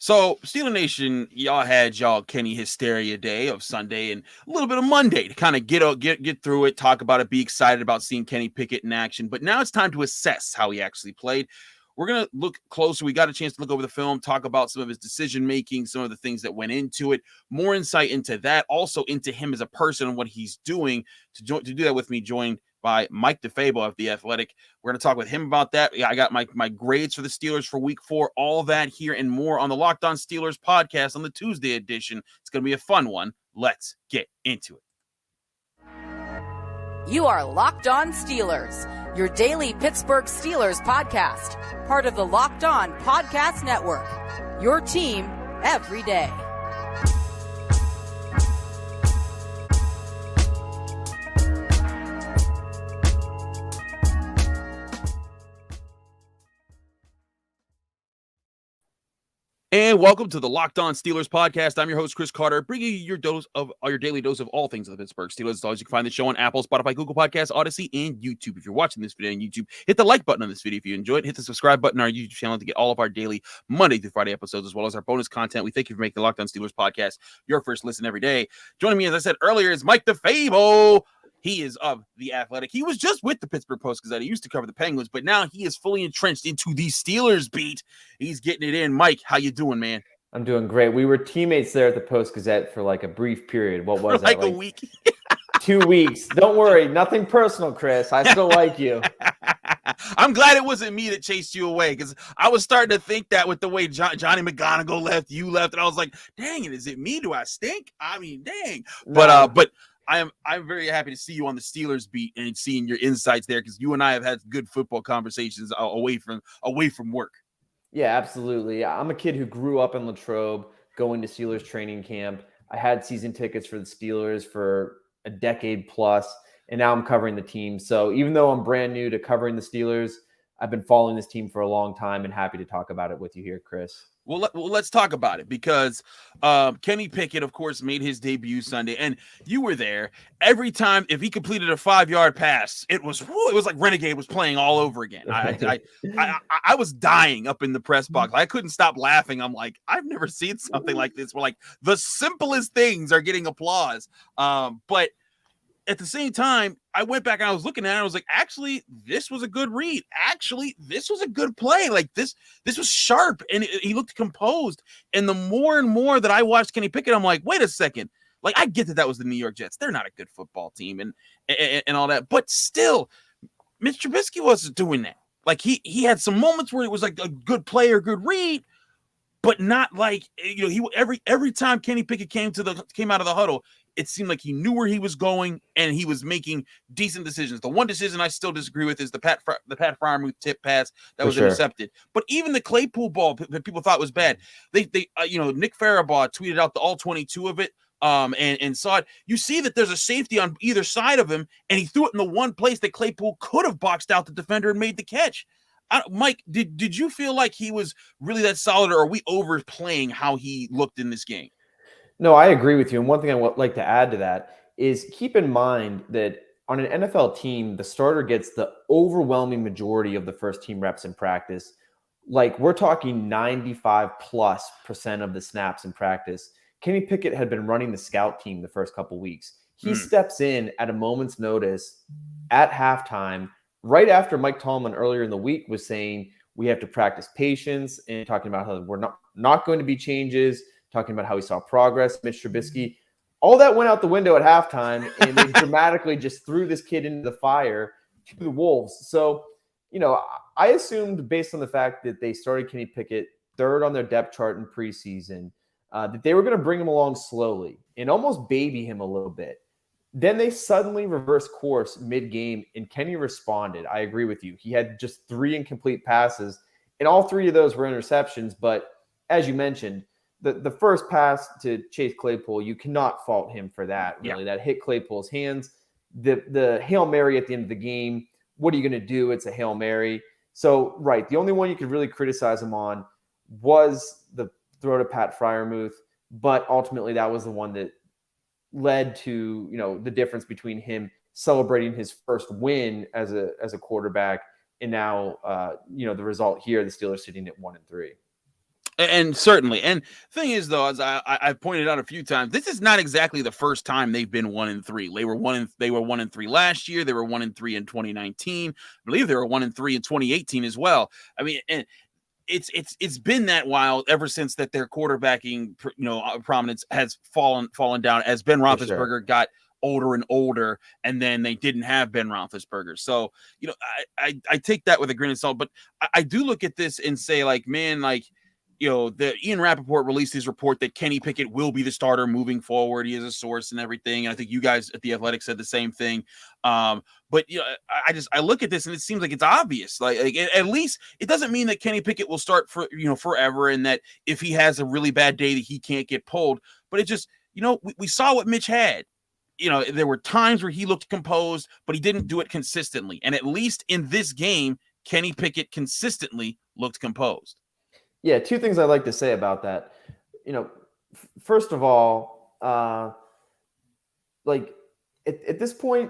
So, Steeler Nation, y'all had y'all Kenny Hysteria Day of Sunday and a little bit of Monday to kind of get through it, talk about it, be excited about seeing Kenny Pickett in action. But now it's time to assess how he actually played. We're going to look closer. We got a chance to look over the film, talk about some of his decision making, some of the things that went into it, more insight into that, also into him as a person and what he's doing. To do that with me, joined by Mike DeFabo of The Athletic. We're going to talk with him about that. Yeah, I got my grades for the Steelers for week 4, all that here and more on the Locked On Steelers podcast on the Tuesday edition. It's going to be a fun one. Let's get into it. You are Locked On Steelers, your daily Pittsburgh Steelers podcast, part of the Locked On Podcast Network, your team every day. And welcome to the Locked On Steelers podcast. I'm your host, Chris Carter, bringing you your daily dose of all things of the Pittsburgh Steelers. As always, you can find the show on Apple, Spotify, Google Podcasts, Odyssey, and YouTube. If you're watching this video on YouTube, hit the like button on this video if you enjoyed it. Hit the subscribe button on our YouTube channel to get all of our daily Monday through Friday episodes, as well as our bonus content. We thank you for making the Locked On Steelers podcast your first listen every day. Joining me, as I said earlier, is Mike DeFabo. He is of The Athletic. He was just with the Pittsburgh Post-Gazette. He used to cover the Penguins, but now he is fully entrenched into the Steelers beat. He's getting it in. Mike, how you doing, man? I'm doing great. We were teammates there at the Post-Gazette for like a brief period. What was that? Like a week? 2 weeks. Don't worry. Nothing personal, Chris. I still like you. I'm glad it wasn't me that chased you away, because I was starting to think that with the way Johnny McGonigal left, you left, and I was like, dang it, is it me? Do I stink? I mean, dang. No. But I'm very happy to see you on the Steelers beat and seeing your insights there, because you and I have had good football conversations away from work. Yeah, absolutely. I'm a kid who grew up in Latrobe, going to Steelers training camp. I had season tickets for the Steelers for a decade plus, and now I'm covering the team. So even though I'm brand new to covering the Steelers, I've been following this team for a long time and happy to talk about it with you here, Chris. Well, let's talk about it, because Kenny Pickett, of course, made his debut Sunday, and you were there. Every time, if he completed a 5-yard pass, it was like Renegade was playing all over again. I was dying up in the press box. I couldn't stop laughing. I'm like, I've never seen something like this, where like the simplest things are getting applause. But at the same time, I went back and I was looking at it. I was like, actually, this was a good read. Actually, this was a good play. Like this was sharp, and he looked composed. And the more and more that I watched Kenny Pickett, I'm like, wait a second. Like, I get that was the New York Jets. They're not a good football team and all that. But still, Mitch Trubisky wasn't doing that. Like, he had some moments where it was like a good play or good read, but not like, he every time Kenny Pickett came out of the huddle, it seemed like he knew where he was going and he was making decent decisions. The one decision I still disagree with is the Pat Freiermuth tip pass that was intercepted. But even the Claypool ball that people thought was bad, they Nick Farabaugh tweeted out the all 22 of it. And saw it. You see that there's a safety on either side of him, and he threw it in the one place that Claypool could have boxed out the defender and made the catch. Mike, did you feel like he was really that solid, or are we overplaying how he looked in this game? No, I agree with you. And one thing I would like to add to that is keep in mind that on an NFL team, the starter gets the overwhelming majority of the first team reps in practice. Like, we're talking 95+% of the snaps in practice. Kenny Pickett had been running the scout team the first couple weeks. He steps in at a moment's notice at halftime, right after Mike Tomlin earlier in the week was saying we have to practice patience and talking about how we're not going to be changes, talking about how he saw progress, Mitch Trubisky. All that went out the window at halftime, and they dramatically just threw this kid into the fire to the Wolves. So, I assumed, based on the fact that they started Kenny Pickett third on their depth chart in preseason, that they were going to bring him along slowly and almost baby him a little bit. Then they suddenly reversed course mid-game, and Kenny responded. I agree with you. He had just 3 incomplete passes, and all 3 of those were interceptions. But as you mentioned, the first pass to Chase Claypool, you cannot fault him for that, really. Yeah. That hit Claypool's hands. The Hail Mary at the end of the game, what are you going to do? It's a Hail Mary. So, right, the only one you could really criticize him on was the throw to Pat Freiermuth, but ultimately that was the one that led to, the difference between him celebrating his first win as a quarterback and now, the result here, the Steelers sitting at 1-3. And certainly, and thing is though, as I've pointed out a few times, this is not exactly the first time they've been 1-3. They were 1-3 last year. They were 1-3 in 2019. I believe they were 1-3 in 2018 as well. I mean, and it's been that while ever since that their quarterbacking prominence has fallen down as Ben Roethlisberger got older and older, and then they didn't have Ben Roethlisberger. So I take that with a grain of salt, but I do look at this and say, like, man, like, the Ian Rappaport released his report that Kenny Pickett will be the starter moving forward. He is a source and everything. And I think you guys at The Athletic said the same thing. But I look at this and it seems like it's obvious. Like at least it doesn't mean that Kenny Pickett will start for forever, and that if he has a really bad day that he can't get pulled. But it just we saw what Mitch had. There were times where he looked composed, but he didn't do it consistently. And at least in this game, Kenny Pickett consistently looked composed. Yeah, two things I'd like to say about that. First of all, like at this point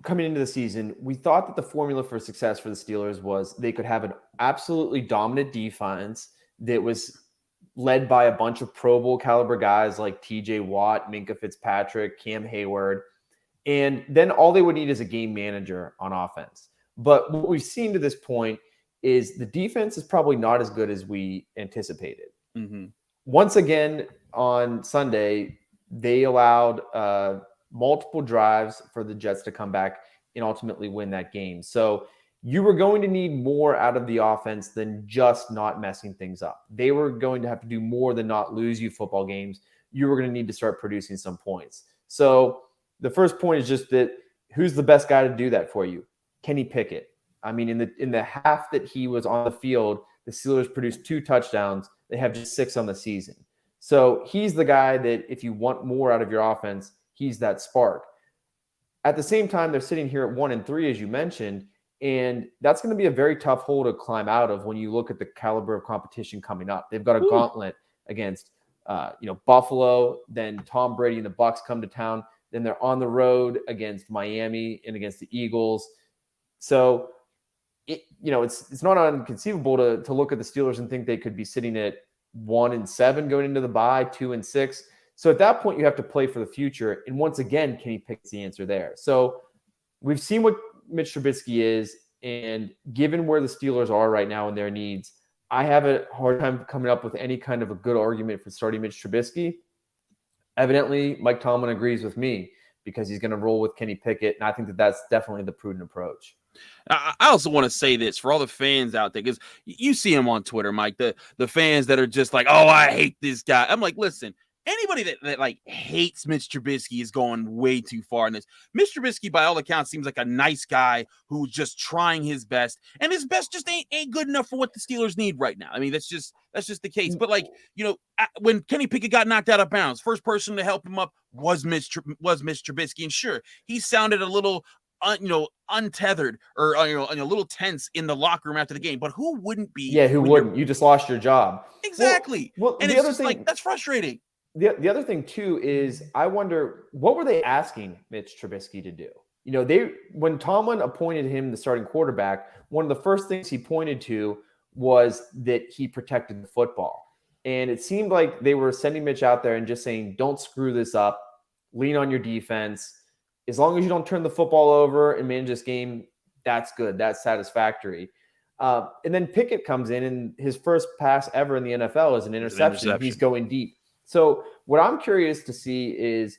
coming into the season, we thought that the formula for success for the Steelers was they could have an absolutely dominant defense that was led by a bunch of Pro Bowl caliber guys like TJ Watt, Minkah Fitzpatrick, Cam Hayward, and then all they would need is a game manager on offense. But what we've seen to this point is the defense is probably not as good as we anticipated. Mm-hmm. Once again, on Sunday, they allowed multiple drives for the Jets to come back and ultimately win that game. So you were going to need more out of the offense than just not messing things up. They were going to have to do more than not lose you football games. You were going to need to start producing some points. So the first point is just that who's the best guy to do that for you? Kenny Pickett. I mean, in the half that he was on the field, the Steelers produced 2 touchdowns. They have just 6 on the season. So he's the guy that if you want more out of your offense, he's that spark. At the same time, they're sitting here at 1-3, as you mentioned, and that's going to be a very tough hole to climb out of when you look at the caliber of competition coming up. They've got a gauntlet against Buffalo, then Tom Brady and the Bucs come to town. Then they're on the road against Miami and against the Eagles. So it's not inconceivable to look at the Steelers and think they could be sitting at 1-7 going into the bye, 2-6. So at that point, you have to play for the future. And once again, Kenny Pickett's the answer there. So we've seen what Mitch Trubisky is, and given where the Steelers are right now and their needs, I have a hard time coming up with any kind of a good argument for starting Mitch Trubisky. Evidently, Mike Tomlin agrees with me because he's going to roll with Kenny Pickett, and I think that that's definitely the prudent approach. I also want to say this for all the fans out there, because you see them on Twitter, Mike, the fans that are just like, oh, I hate this guy. I'm like, listen, anybody that like hates Mitch Trubisky is going way too far in this. Mitch Trubisky, by all accounts, seems like a nice guy who's just trying his best, and his best just ain't good enough for what the Steelers need right now. I mean, that's just the case. But like, when Kenny Pickett got knocked out of bounds, first person to help him up was Mitch Trubisky, and sure, he sounded a little untethered or a little tense in the locker room after the game, but who wouldn't be? Yeah, who wouldn't? You just lost your job. Exactly. Well, and it's just like, that's frustrating. The other thing too is I wonder what were they asking Mitch Trubisky to do? When Tomlin appointed him the starting quarterback, one of the first things he pointed to was that he protected the football. And it seemed like they were sending Mitch out there and just saying, don't screw this up, lean on your defense. As long as you don't turn the football over and manage this game, that's good. That's satisfactory. And then Pickett comes in, and his first pass ever in the NFL is an interception. He's going deep. So what I'm curious to see is,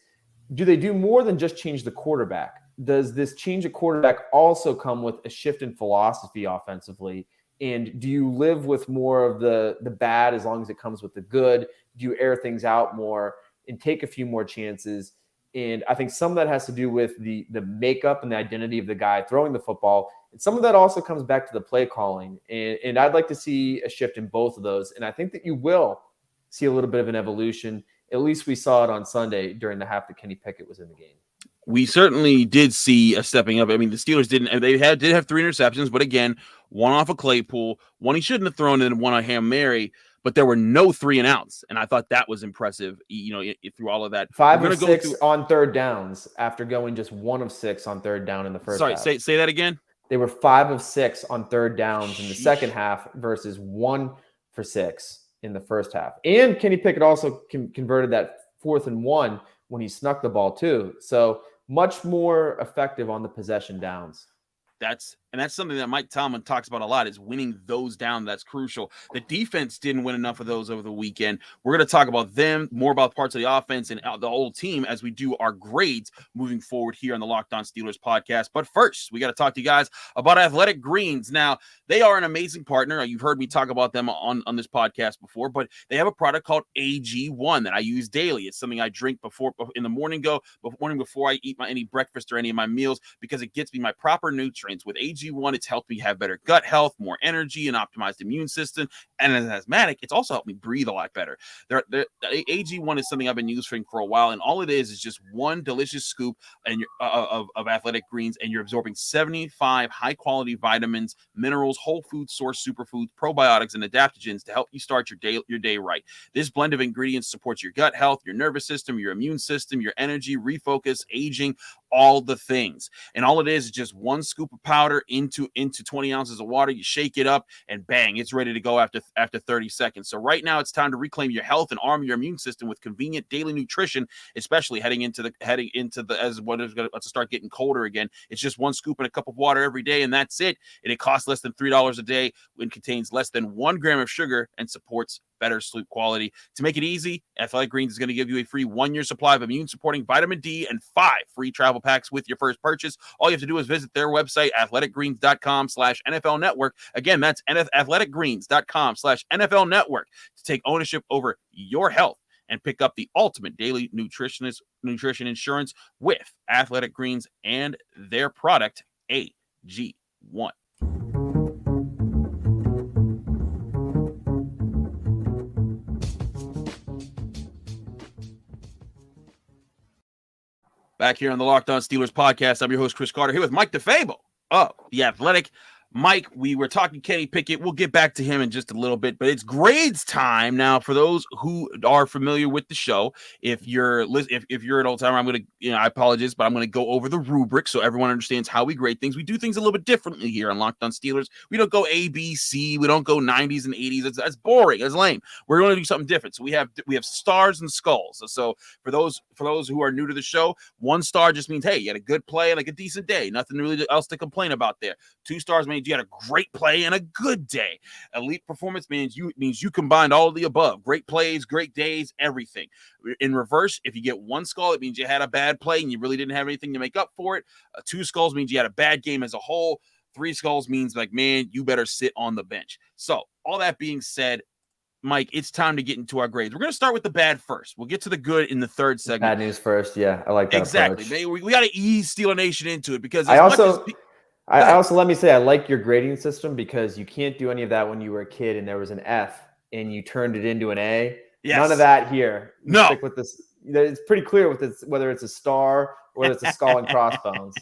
do they do more than just change the quarterback? Does this change of quarterback also come with a shift in philosophy offensively? And do you live with more of the bad as long as it comes with the good? Do you air things out more and take a few more chances? And I think some of that has to do with the makeup and the identity of the guy throwing the football. And some of that also comes back to the play calling. And I'd like to see a shift in both of those. And I think that you will see a little bit of an evolution. At least we saw it on Sunday during the half that Kenny Pickett was in the game. We certainly did see a stepping up. I mean, the Steelers did have 3 interceptions, but again, one off of Claypool, one he shouldn't have thrown, and one on Hail Mary. But there were no 3-and-outs, and I thought that was impressive. Through all of that, 5 of 6 on third downs after going just 1 of 6 on third down in the first half. Sorry, say that again. They were 5 of 6 on third downs in the second half versus 1 for 6 in the first half. And Kenny Pickett also converted that 4th and 1 when he snuck the ball too. So much more effective on the possession downs. That's something that Mike Tomlin talks about a lot, is winning those down. That's crucial. The defense didn't win enough of those over the weekend. We're going to talk about them, more about parts of the offense and the whole team as we do our grades moving forward here on the Locked On Steelers podcast. But first, we got to talk to you guys about Athletic Greens. Now, they are an amazing partner. You've heard me talk about them on this podcast before, but they have a product called AG1 that I use daily. It's something I drink before in the morning before I eat any breakfast or any of my meals, because it gets me my proper nutrients. With AG1, it's helped me have better gut health, more energy, and optimized immune system. And as an asthmatic, it's also helped me breathe a lot better. AG1 is something I've been using for a while, and all it is just one delicious scoop of Athletic Greens, and you're absorbing 75 high-quality vitamins, minerals, whole food source superfoods, probiotics, and adaptogens to help you start your day right. This blend of ingredients supports your gut health, your nervous system, your immune system, your energy, refocus, aging, all the things. And all it is just one scoop of powder into 20 ounces of water. You shake it up and bang, it's ready to go after 30 seconds. So right now it's time to reclaim your health and arm your immune system with convenient daily nutrition, especially heading into the as what is going to start getting colder again. It's just one scoop in a cup of water every day, and that's it. And it costs less than $3 a day and contains less than 1 gram of sugar and supports better sleep quality. To make it easy, Athletic Greens is going to give you a free 1-year supply of immune-supporting vitamin D and 5 free travel packs with your first purchase. All you have to do is visit their website, athleticgreens.com/NFL Network. Again, that's athleticgreens.com/NFL Network to take ownership over your health and pick up the ultimate daily nutrition insurance with Athletic Greens and their product, AG1. Back here on the Locked On Steelers podcast, I'm your host, Chris Carter, here with Mike DeFabo of The Athletic. Mike, we were talking Kenny Pickett. We'll get back to him in just a little bit, but it's grades time now. For those who are familiar with the show, if you're an old timer, I'm going to, I apologize, but I'm going to go over the rubric so everyone understands how we grade things. We do things a little bit differently here on Locked On Steelers. We don't go A, B, C. We don't go 90s and 80s. That's boring. That's lame. We're going to do something different. So we have stars and skulls. So for those who are new to the show, 1 star just means, hey, you had a good play and like a decent day. Nothing really else to complain about there. 2 stars means you had a great play and a good day. Elite performance means you combined all of the above. Great plays, great days, everything. In reverse, if you get 1 skull, it means you had a bad play and you really didn't have anything to make up for it. 2 skulls means you had a bad game as a whole. 3 skulls means like, man, you better sit on the bench. So all that being said, Mike, it's time to get into our grades. We're going to start with the bad first. We'll get to the good in the third segment. Bad news first. Yeah, I like that. Exactly. We got to ease Steeler Nation into it, because I also let me say I like your grading system, because you can't do any of that when you were a kid and there was an F and you turned it into an A. Yes. None of that here. No. Stick with this. It's pretty clear with this, whether it's a star or whether it's a skull and crossbones.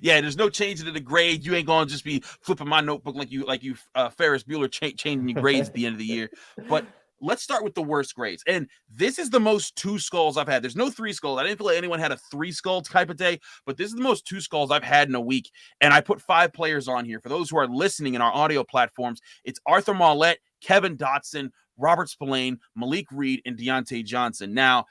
Yeah, there's no change to the grade. You ain't going to just be flipping my notebook like you Ferris Bueller changing your grades at the end of the year. But let's start with the worst grades. And this is the most 2 skulls I've had. There's no 3 skulls. I didn't feel like anyone had a 3 skull type of day, but this is the most 2 skulls I've had in a week. And I put 5 players on here. For those who are listening in our audio platforms, it's Arthur Maulet, Kevin Dotson, Robert Spillane, Malik Reed, and Diontae Johnson. Now,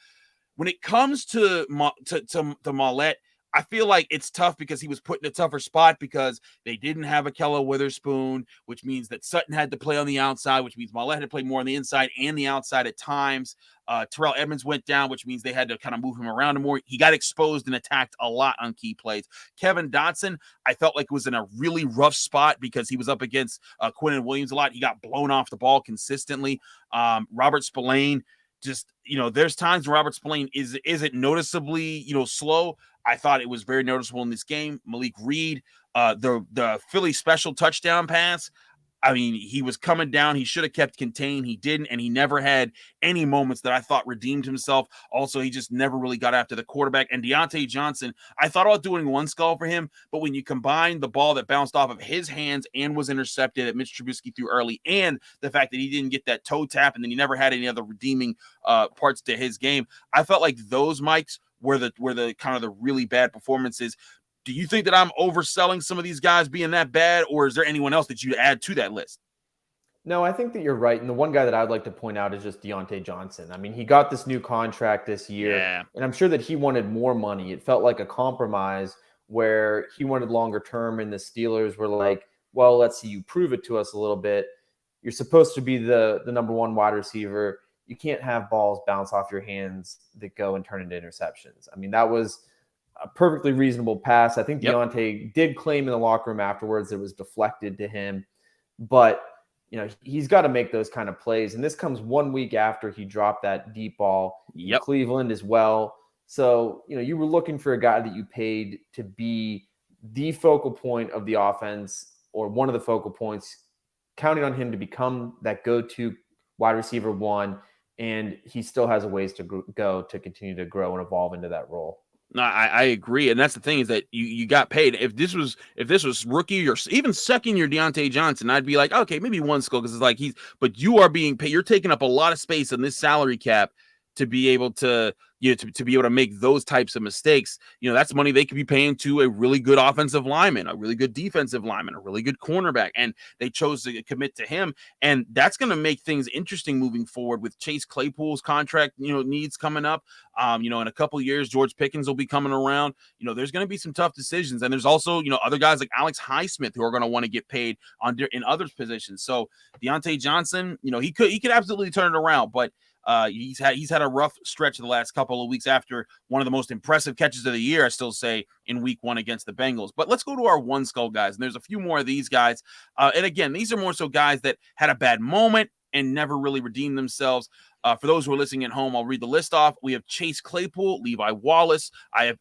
when it comes to Maulet, I feel like it's tough because he was put in a tougher spot because they didn't have Ahkello Witherspoon, which means that Sutton had to play on the outside, which means Maulet had to play more on the inside and the outside at times. Terrell Edmonds went down, which means they had to kind of move him around more. He got exposed and attacked a lot on key plays. Kevin Dotson, I felt like was in a really rough spot because he was up against Quinnen Williams a lot. He got blown off the ball consistently. Robert Spillane, just, there's times when Robert Spillane isn't noticeably, slow. I thought it was very noticeable in this game. Malik Reed, the Philly special touchdown pass, I mean, he was coming down. He should have kept contained. He didn't, and he never had any moments that I thought redeemed himself. Also, he just never really got after the quarterback. And Diontae Johnson, I thought about doing 1 skull for him, but when you combine the ball that bounced off of his hands and was intercepted that Mitch Trubisky threw early, and the fact that he didn't get that toe tap, and then he never had any other redeeming parts to his game, I felt like those Mikes were the kind of the really bad performances. Do you think that I'm overselling some of these guys being that bad, or is there anyone else that you add to that list? No, I think that you're right. And the one guy that I'd like to point out is just Diontae Johnson. I mean, he got this new contract this year, Yeah. and I'm sure that he wanted more money. It felt like a compromise where he wanted longer term, and the Steelers were like, well, let's see you prove it to us a little bit. You're supposed to be the number one wide receiver. You can't have balls bounce off your hands that go and turn into interceptions. I mean, that was a perfectly reasonable pass. I think Yep. Diontae did claim in the locker room afterwards it was deflected to him, but he's got to make those kind of plays. And this comes 1 week after he dropped that deep ball in Cleveland as well. So, you were looking for a guy that you paid to be the focal point of the offense or one of the focal points, counting on him to become that go-to wide receiver one. And he still has a ways to go to continue to grow and evolve into that role. No, I agree, and that's the thing is that you got paid. If this was rookie or even second year Diontae Johnson, I'd be like, okay, maybe one skull because it's like but you are being paid. You're taking up a lot of space in this salary cap to be able to to be able to make those types of mistakes. That's money they could be paying to a really good offensive lineman, a really good defensive lineman, a really good cornerback, and they chose to commit to him. And that's going to make things interesting moving forward with Chase Claypool's contract, needs coming up. In a couple of years, George Pickens will be coming around. There's going to be some tough decisions, and there's also other guys like Alex Highsmith who are going to want to get paid in other positions. So Diontae Johnson, he could absolutely turn it around, but he's had a rough stretch the last couple of weeks after one of the most impressive catches of the year, I still say, in week 1 against the Bengals. But let's go to our one skull guys, and there's a few more of these guys. And again, these are more so guys that had a bad moment and never really redeemed themselves. For those who are listening at home, I'll read the list off. We have Chase Claypool, Levi Wallace. I have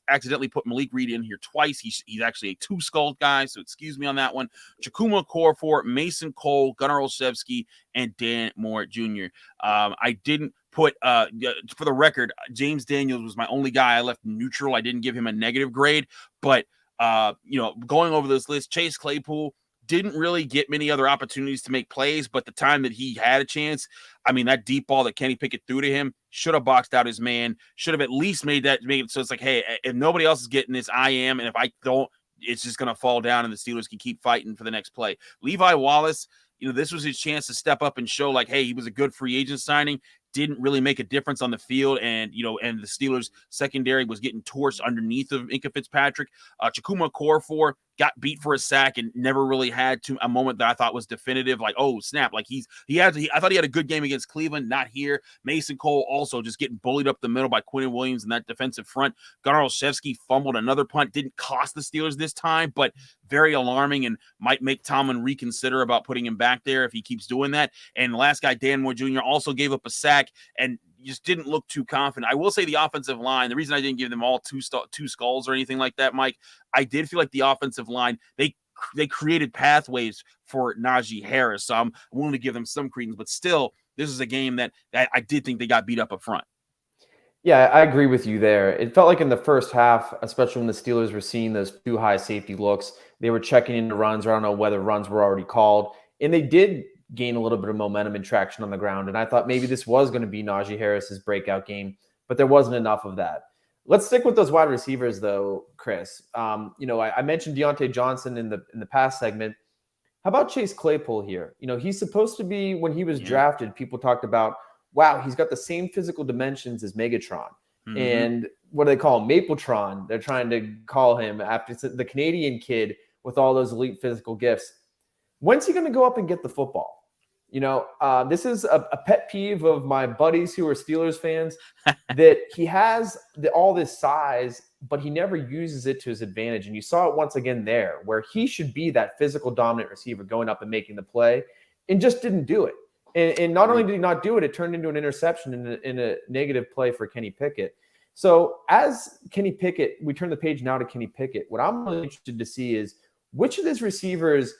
accidentally put Malik Reed in here twice. He's actually a two-skulled guy, so excuse me on that one. Chukwuma Okorafor, Mason Cole, Gunnar Olszewski, and Dan Moore Jr. I didn't put, for the record, James Daniels was my only guy I left neutral. I didn't give him a negative grade, but going over this list, Chase Claypool didn't really get many other opportunities to make plays, but the time that he had a chance, I mean, that deep ball that Kenny Pickett threw to him should have boxed out his man, should have at least made it so it's like, hey, if nobody else is getting this, I am, and if I don't, it's just going to fall down and the Steelers can keep fighting for the next play. Levi Wallace, this was his chance to step up and show like, hey, he was a good free agent signing. Didn't really make a difference on the field, and and the Steelers secondary was getting torched underneath of Minkah Fitzpatrick. Chukwuma Okorafor got beat for a sack and never really had a moment that I thought was definitive. Like, oh snap! Like I thought he had a good game against Cleveland, not here. Mason Cole also just getting bullied up the middle by Quinnen Williams in that defensive front. Gunnar Olszewski fumbled another punt, didn't cost the Steelers this time, but very alarming and might make Tomlin reconsider about putting him back there if he keeps doing that. And the last guy, Dan Moore Jr., also gave up a sack and just didn't look too confident. I will say the offensive line, the reason I didn't give them all two skulls or anything like that, Mike, I did feel like the offensive line, they created pathways for Najee Harris. So I'm willing to give them some credence, but still, this is a game that I did think they got beat up front. Yeah, I agree with you there. It felt like in the first half, especially when the Steelers were seeing those too high safety looks, they were checking into runs, or I don't know whether runs were already called. And they did gain a little bit of momentum and traction on the ground. And I thought maybe this was going to be Najee Harris's breakout game, but there wasn't enough of that. Let's stick with those wide receivers, though, Chris. I mentioned Diontae Johnson in the past segment. How about Chase Claypool here? He's supposed to be, when he was drafted, people talked about, wow, he's got the same physical dimensions as Megatron. Mm-hmm. And what do they call him? Mapletron. They're trying to call him after the Canadian kid with all those elite physical gifts. When's he going to go up and get the football? This is a pet peeve of my buddies who are Steelers fans, that he has all this size, but he never uses it to his advantage. And you saw it once again there, where he should be that physical dominant receiver going up and making the play, and just didn't do it. And not only did he not do it, it turned into an interception in a negative play for Kenny Pickett. So as Kenny Pickett, we turn the page now to Kenny Pickett. What I'm really interested to see is which of these receivers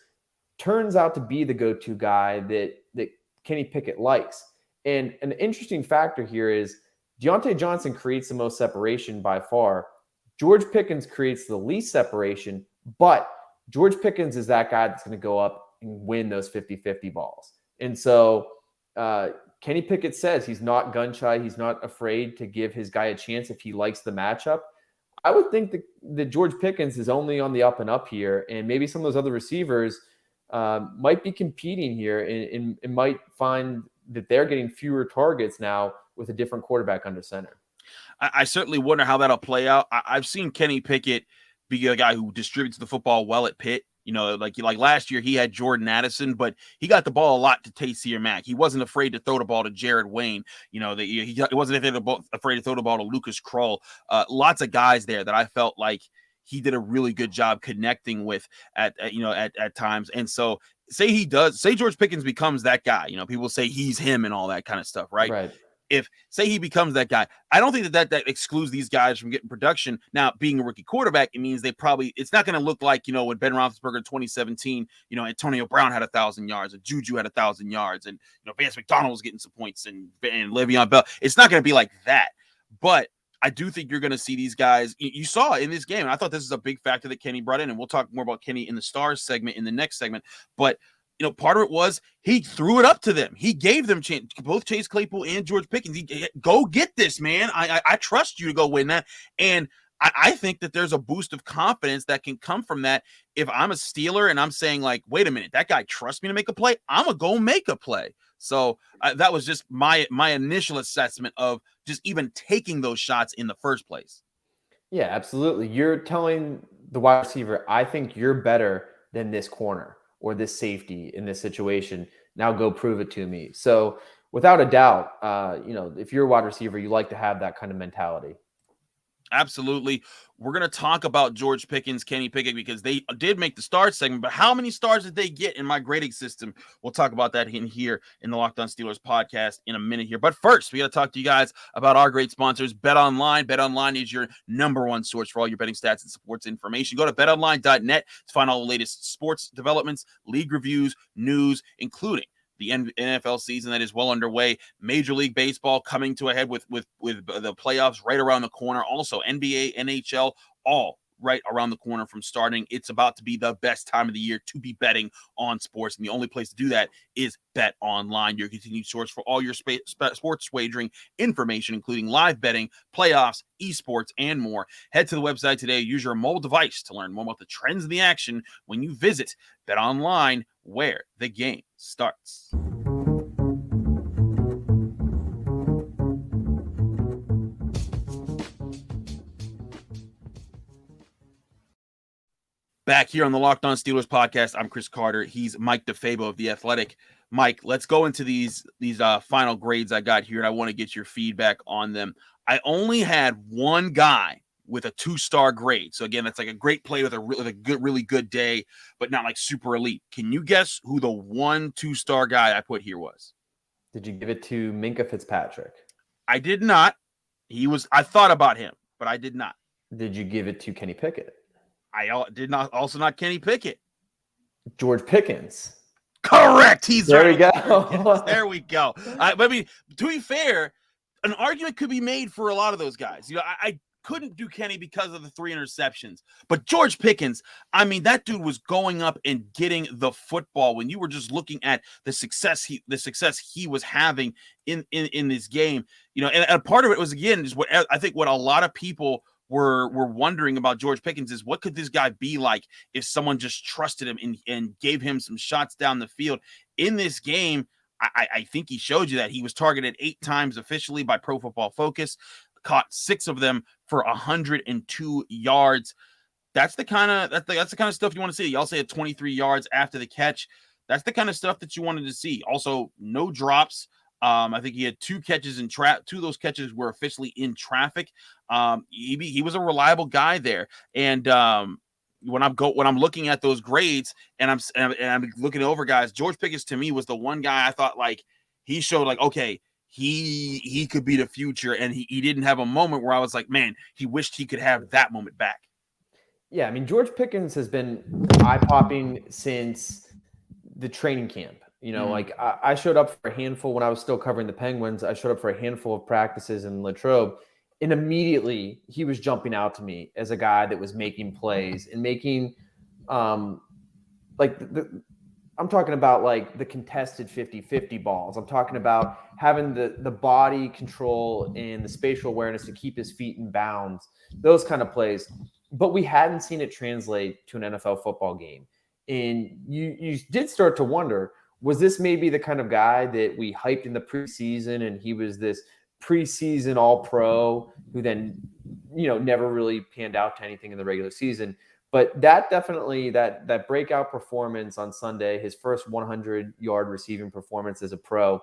turns out to be the go-to guy that Kenny Pickett likes. And an interesting factor here is Diontae Johnson creates the most separation by far. George Pickens creates the least separation, but George Pickens is that guy that's going to go up and win those 50-50 balls. And so Kenny Pickett says he's not gun shy. He's not afraid to give his guy a chance if he likes the matchup. I would think that George Pickens is only on the up and up here, and maybe some of those other receivers might be competing here and might find that they're getting fewer targets now with a different quarterback under center. I certainly wonder how that'll play out. I've seen Kenny Pickett be a guy who distributes the football well at Pitt. Like last year, he had Jordan Addison, but he got the ball a lot to Taysier Mack. He wasn't afraid to throw the ball to Jared Wayne. He wasn't afraid to throw the ball to Lucas Krull. Lots of guys there that I felt like he did a really good job connecting with at times. And so say George Pickens becomes that guy. People say he's him and all that kind of stuff, right? Right. If say he becomes that guy, I don't think that excludes these guys from getting production. Now, being a rookie quarterback, it means it's not going to look like, when Ben Roethlisberger in 2017, Antonio Brown had 1,000 yards and Juju had 1,000 yards and, Vance McDonald was getting some points and Le'Veon Bell. It's not going to be like that. But I do think you're going to see these guys. You saw in this game, and I thought this is a big factor that Kenny brought in, and we'll talk more about Kenny in the Stars segment in the next segment. But part of it was he threw it up to them. He gave them both Chase Claypool and George Pickens. Go get this, man. I trust you to go win that. And I think that there's a boost of confidence that can come from that. If I'm a Steeler and I'm saying, like, wait a minute, that guy trusts me to make a play, I'm going to go make a play. So that was just my initial assessment of just even taking those shots in the first place. Yeah, absolutely. You're telling the wide receiver, I think you're better than this corner or this safety in this situation. Now go prove it to me. So without a doubt, if you're a wide receiver, you like to have that kind of mentality. Absolutely. We're going to talk about George Pickens, Kenny Pickett, because they did make the stars segment, but how many stars did they get in my grading system? We'll talk about that in here in the Locked On Steelers podcast in a minute here. But first, we got to talk to you guys about our great sponsors, BetOnline. BetOnline is your number one source for all your betting stats and sports information. Go to betonline.net to find all the latest sports developments, league reviews, news, including the NFL season that is well underway. Major League Baseball coming to a head with the playoffs right around the corner. Also, NBA, NHL, all right around the corner from starting. It's about to be the best time of the year to be betting on sports, and the only place to do that is BetOnline, your continued source for all your sports wagering information, including live betting, playoffs, esports, and more. Head to the website today. Use your mobile device to learn more about the trends in the action when you visit BetOnline, where the game starts. Back here on the Locked On Steelers podcast, I'm Chris Carter. He's Mike DeFabo of The Athletic. Mike, let's go into these final grades I got here, and I want to get your feedback on them. I only had one guy with a 2-star grade. So again, that's like a great play with a really good day, but not like super elite. Can you guess who the 1 2-star guy I put here was? Did you give it to Minkah Fitzpatrick? I did not. I thought about him, but I did not. Did you give it to Kenny Pickett? I did not. Also not Kenny Pickett. George Pickens. Correct. He's there. Right. We go. There we go. I mean, to be fair, an argument could be made for a lot of those guys. I couldn't do Kenny because of the 3 interceptions, but George Pickens, I mean, that dude was going up and getting the football. When you were just looking at the success he was having in this game, and a part of it was, again, just what I think what a lot of people were wondering about George Pickens is, what could this guy be like if someone just trusted him and gave him some shots down the field in this game? I think he showed you that. He was targeted 8 times officially by Pro Football Focus, caught 6 of them for 102 yards. That's the kind of stuff you want to see. Y'all say at 23 yards after the catch. That's the kind of stuff that you wanted to see. Also, no drops. I think he had 2 catches in trap. 2 of those catches were officially in traffic. He was a reliable guy there. And when I'm looking at those grades and I'm looking over guys, George Pickens to me was the one guy I thought, like, he showed, like, okay, he could be the future. And he didn't have a moment where I was like, man, he wished he could have that moment back. Yeah, I mean, George Pickens has been eye-popping since the training camp. Like I showed up for a handful when I was still covering the Penguins. I showed up for a handful of practices in Latrobe, and immediately he was jumping out to me as a guy that was making plays and making, I'm talking about like the contested 50-50 balls. I'm talking about having the body control and the spatial awareness to keep his feet in bounds, those kind of plays. But we hadn't seen it translate to an NFL football game. And you did start to wonder, was this maybe the kind of guy that we hyped in the preseason and he was this preseason all-pro who then, never really panned out to anything in the regular season? But that definitely, that breakout performance on Sunday, his first 100-yard receiving performance as a pro,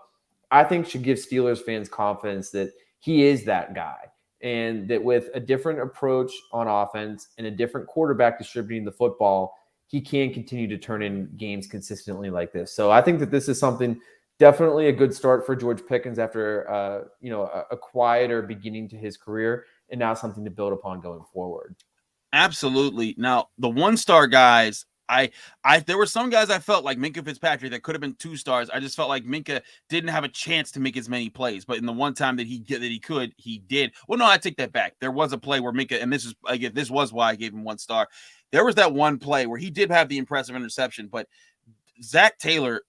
I think should give Steelers fans confidence that he is that guy. And that with a different approach on offense and a different quarterback distributing the football, he can continue to turn in games consistently like this. So I think that this is something, definitely a good start for George Pickens after, a quieter beginning to his career, and now something to build upon going forward. Absolutely. Now, the 1-star guys, there were some guys I felt like Minkah Fitzpatrick that could have been 2 stars. I just felt like Minkah didn't have a chance to make as many plays, but in the one time that he could, he did. Well, no, I take that back. There was a play where Minkah, and this was why I gave him 1 star. There was that one play where he did have the impressive interception, but Zach Wilson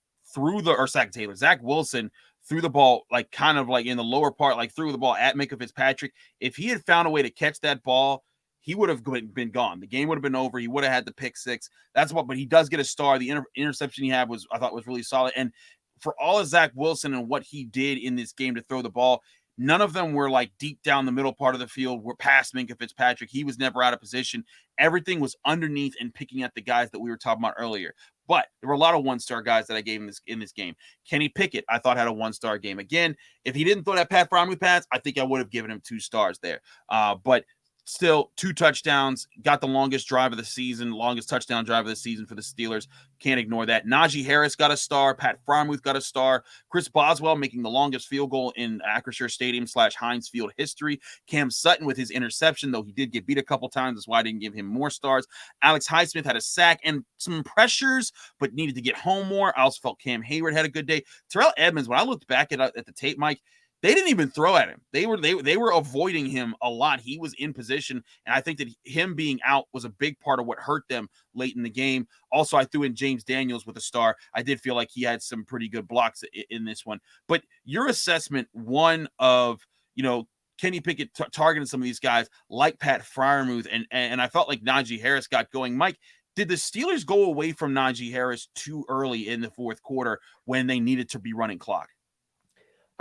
threw the ball like kind of like in the lower part, like threw the ball at Minkah Fitzpatrick. If he had found a way to catch that ball, he would have been gone. The game would have been over. He would have had the pick 6. But he does get a star. The interception he had I thought was really solid. And for all of Zach Wilson and what he did in this game to throw the ball, none of them were like deep down the middle part of the field. We're past Minkah Fitzpatrick. He was never out of position. Everything was underneath and picking at the guys that we were talking about earlier. But there were a lot of 1-star guys that I gave in this game. Kenny Pickett, I thought, had a 1-star game. Again, if he didn't throw that Pat Freiermuth pass, I think I would have given him 2 stars there. But still, 2 touchdowns, got the longest touchdown drive of the season for the Steelers. Can't ignore that. Najee Harris got a star. Pat Freiermuth got a star. Chris Boswell making the longest field goal in Acrisure Stadium / Heinz Field history. Cam Sutton with his interception, though he did get beat a couple times. That's why I didn't give him more stars. Alex Highsmith had a sack and some pressures, but needed to get home more. I also felt Cam Hayward had a good day. Terrell Edmonds, when I looked back at the tape, Mike, they didn't even throw at him. They were avoiding him a lot. He was in position, and I think that him being out was a big part of what hurt them late in the game. Also, I threw in James Daniels with a star. I did feel like he had some pretty good blocks in this one. But your assessment, one of, Kenny Pickett targeting some of these guys like Pat Freiermuth, and I felt like Najee Harris got going. Mike, did the Steelers go away from Najee Harris too early in the fourth quarter when they needed to be running clock?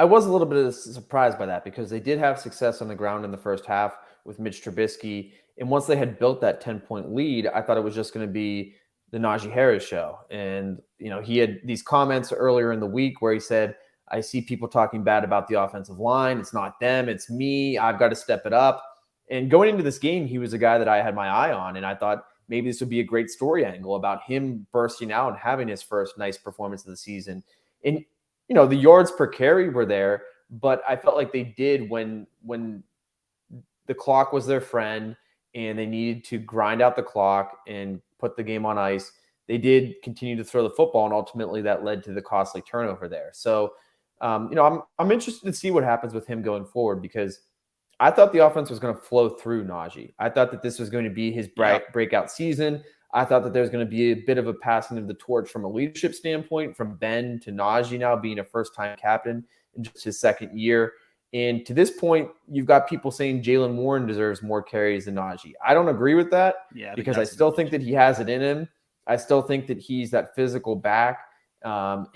I was a little bit surprised by that because they did have success on the ground in the first half with Mitch Trubisky. And once they had built that 10-point lead, I thought it was just going to be the Najee Harris show. And, he had these comments earlier in the week where he said, I see people talking bad about the offensive line. It's not them. It's me. I've got to step it up. And going into this game, he was a guy that I had my eye on. And I thought maybe this would be a great story angle about him bursting out and having his first nice performance of the season. And the yards per carry were there, but I felt like they did when the clock was their friend and they needed to grind out the clock and put the game on ice. They did continue to throw the football, and ultimately that led to the costly turnover there. So, I'm interested to see what happens with him going forward because I thought the offense was going to flow through Najee. I thought that this was going to be his breakout season. I thought that there's going to be a bit of a passing of the torch from a leadership standpoint, from Ben to Najee now being a first-time captain in just his second year. And to this point, you've got people saying Jaylen Warren deserves more carries than Najee. I don't agree with that because I still think that he has it in him. I still think that he's that physical back, and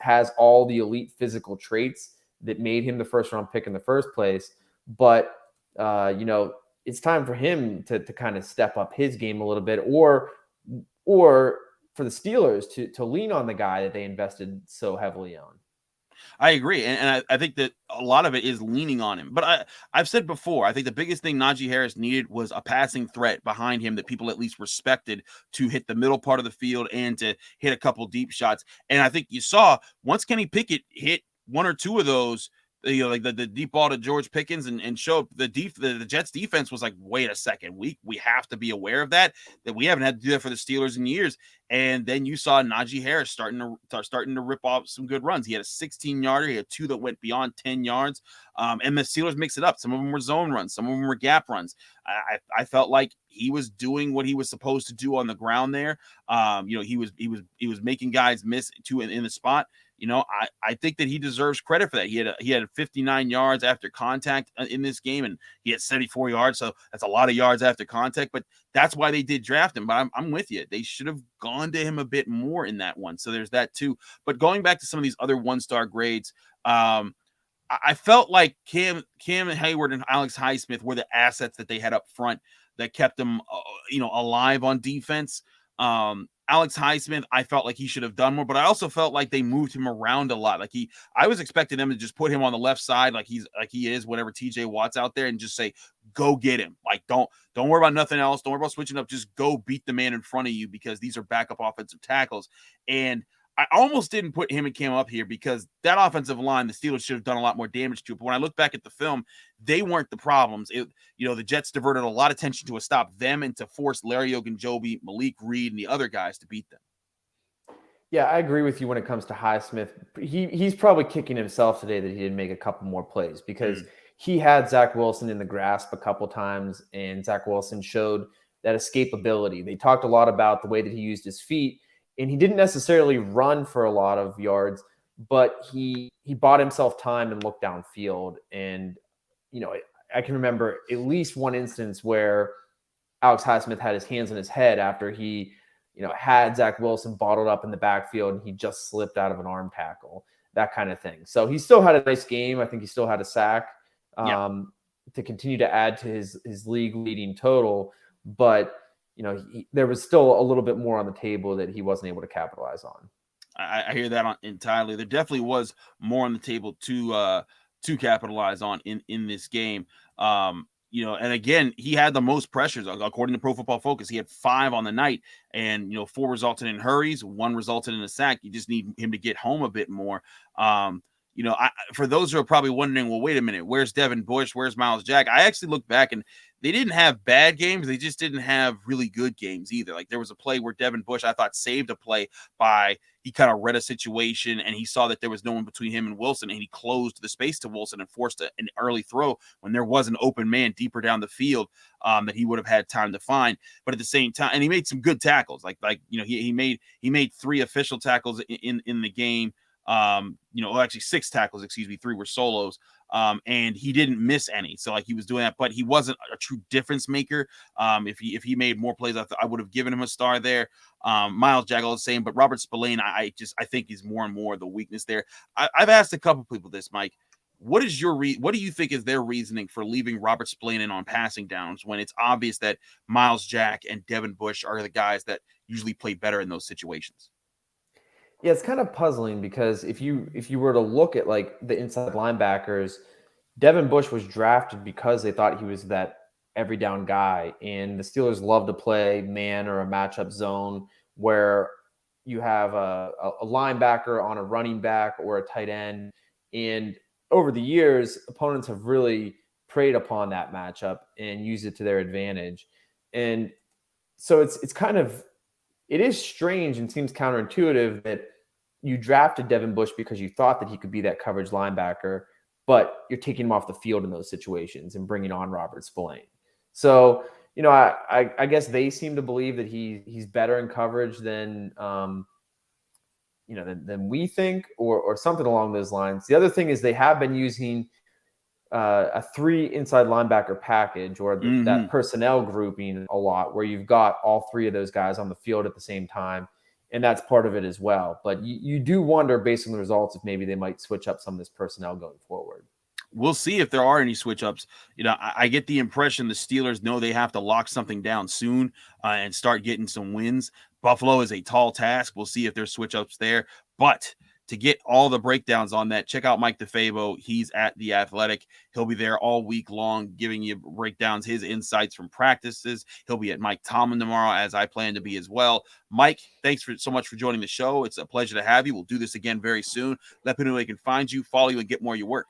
has all the elite physical traits that made him the first-round pick in the first place. But, it's time for him to kind of step up his game a little bit, or for the Steelers to lean on the guy that they invested so heavily on. I agree. And I think that a lot of it is leaning on him. But I've said before, I think the biggest thing Najee Harris needed was a passing threat behind him that people at least respected to hit the middle part of the field and to hit a couple deep shots. And I think you saw once Kenny Pickett hit 1 or 2 of those, like the deep ball to George Pickens and showed the Jets defense was like, wait a second, we have to be aware of that we haven't had to do that for the Steelers in years. And then you saw Najee Harris starting to rip off some good runs. He had a 16-yarder. He had 2 that went beyond 10 yards. And the Steelers mixed it up. Some of them were zone runs. Some of them were gap runs. I felt like he was doing what he was supposed to do on the ground there. He was making guys miss in the spot. I think that he deserves credit for that. He had 59 yards after contact in this game, and he had 74 yards. So that's a lot of yards after contact, but that's why they did draft him. But I'm with you. They should have gone to him a bit more in that one. So there's that too. But going back to some of these other 1-star grades, I felt like Cam Hayward and Alex Highsmith were the assets that they had up front that kept them, alive on defense. Alex Highsmith, I felt like he should have done more, but I also felt like they moved him around a lot. I was expecting them to just put him on the left side, like he is whenever TJ Watt's out there, and just say, go get him. Like, don't worry about nothing else. Don't worry about switching up. Just go beat the man in front of you, because these are backup offensive tackles. And I almost didn't put him and Cam up here because that offensive line, the Steelers should have done a lot more damage to it. But when I look back at the film, they weren't the problems. The Jets diverted a lot of attention to stop them and to force Larry Ogunjobi, Malik Reed, and the other guys to beat them. Yeah, I agree with you when it comes to Highsmith. He's probably kicking himself today that he didn't make a couple more plays, because he had Zach Wilson in the grasp a couple times, and Zach Wilson showed that escapability. They talked a lot about the way that he used his feet, and he didn't necessarily run for a lot of yards, but he bought himself time and looked downfield. And, I can remember at least one instance where Alex Highsmith had his hands on his head after he, had Zach Wilson bottled up in the backfield and he just slipped out of an arm tackle, that kind of thing. So he still had a nice game. I think he still had a sack to continue to add to his league leading total. But, there was still a little bit more on the table that he wasn't able to capitalize on. I hear that entirely. There definitely was more on the table to capitalize on in this game. And again, he had the most pressures according to Pro Football Focus. He had 5 on the night, and 4 resulted in hurries, 1 resulted in a sack. You just need him to get home a bit more. For those who are probably wondering, well, wait a minute, where's Devin Bush? Where's Miles Jack? I actually looked back, and they didn't have bad games. They just didn't have really good games either. Like, there was a play where Devin Bush, I thought, saved a play he kind of read a situation, and he saw that there was no one between him and Wilson, and he closed the space to Wilson and forced an early throw when there was an open man deeper down the field that he would have had time to find. But at the same time, and he made some good tackles. He made 3 official tackles in the game. Actually 6 tackles, 3 were solos. And he didn't miss any. So he was doing that, but he wasn't a true difference maker. If he made more plays, I would have given him a star there. Miles Jack, all the same, but Robert Spillane, I think is more and more the weakness there. I've asked a couple people this, Mike. What do you think is their reasoning for leaving Robert Spillane in on passing downs when it's obvious that Miles Jack and Devin Bush are the guys that usually play better in those situations? Yeah, it's kind of puzzling, because if you were to look at the inside linebackers, Devin Bush was drafted because they thought he was that every down guy, and the Steelers love to play man or a matchup zone where you have a linebacker on a running back or a tight end. And over the years, opponents have really preyed upon that matchup and used it to their advantage. And so it is strange and seems counterintuitive that you drafted Devin Bush because you thought that he could be that coverage linebacker, but you're taking him off the field in those situations and bringing on Robert Spillane. So, I guess they seem to believe that he's better in coverage than we think, or something along those lines. The other thing is they have been using a 3 inside linebacker package, or that personnel grouping a lot, where you've got all 3 of those guys on the field at the same time. And that's part of it as well. But you do wonder, based on the results, if maybe they might switch up some of this personnel going forward. We'll see if there are any switch ups. I get the impression the Steelers know they have to lock something down soon and start getting some wins. Buffalo is a tall task. We'll see if there's switch ups there. But to get all the breakdowns on that, check out Mike DeFabo. He's at The Athletic. He'll be there all week long giving you breakdowns, his insights from practices. He'll be at Mike Tomlin tomorrow, as I plan to be as well. Mike, thanks so much for joining the show. It's a pleasure to have you. We'll do this again very soon. Let people know they can find you, follow you, and get more of your work.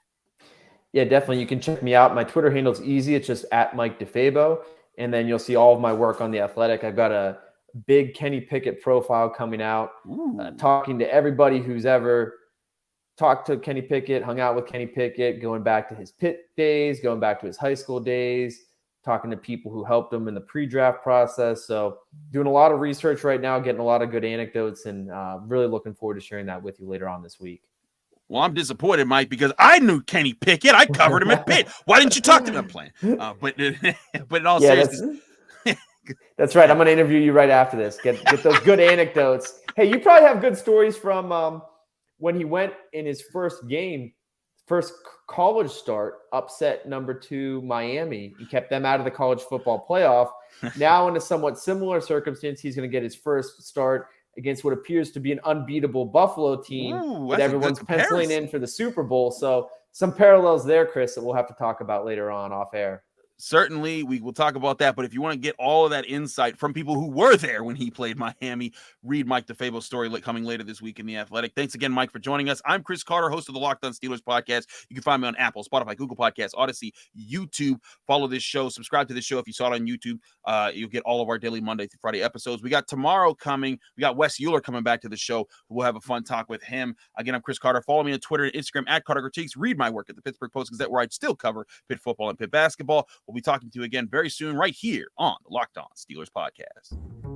Yeah, definitely. You can check me out. My Twitter handle is easy. It's just at Mike DeFabo. And then you'll see all of my work on The Athletic. I've got a big Kenny Pickett profile coming out, talking to everybody who's ever talked to Kenny Pickett, hung out with Kenny Pickett, going back to his Pitt days, going back to his high school days, talking to people who helped him in the pre-draft process. So doing a lot of research right now, getting a lot of good anecdotes, and really looking forward to sharing that with you later on this week. Well, I'm disappointed, Mike, because I knew Kenny Pickett. I covered him at Pitt. Why didn't you talk to me? I'm playing. But in all seriousness. That's right. I'm going to interview you right after this. Get those good anecdotes. Hey, you probably have good stories from when he went in his first college start, upset number 2 Miami, and kept them out of the college football playoff. Now, in a somewhat similar circumstance, he's going to get his first start against what appears to be an unbeatable Buffalo team that everyone's penciling in for the Super Bowl. So some parallels there, Chris, that we'll have to talk about later on off air. Certainly, we will talk about that. But if you want to get all of that insight from people who were there when he played Miami, read Mike DeFabo's story coming later this week in The Athletic. Thanks again, Mike, for joining us. I'm Chris Carter, host of the Locked On Steelers podcast. You can find me on Apple, Spotify, Google Podcasts, Odyssey, YouTube. Follow this show. Subscribe to this show if you saw it on YouTube. You'll get all of our daily Monday through Friday episodes. We got tomorrow coming. We got Wes Euler coming back to the show. We'll have a fun talk with him. Again, I'm Chris Carter. Follow me on Twitter and Instagram at Carter Critiques. Read my work at the Pittsburgh Post-Gazette, where I still cover Pitt football and Pitt basketball. We'll be talking to you again very soon right here on the Locked On Steelers podcast.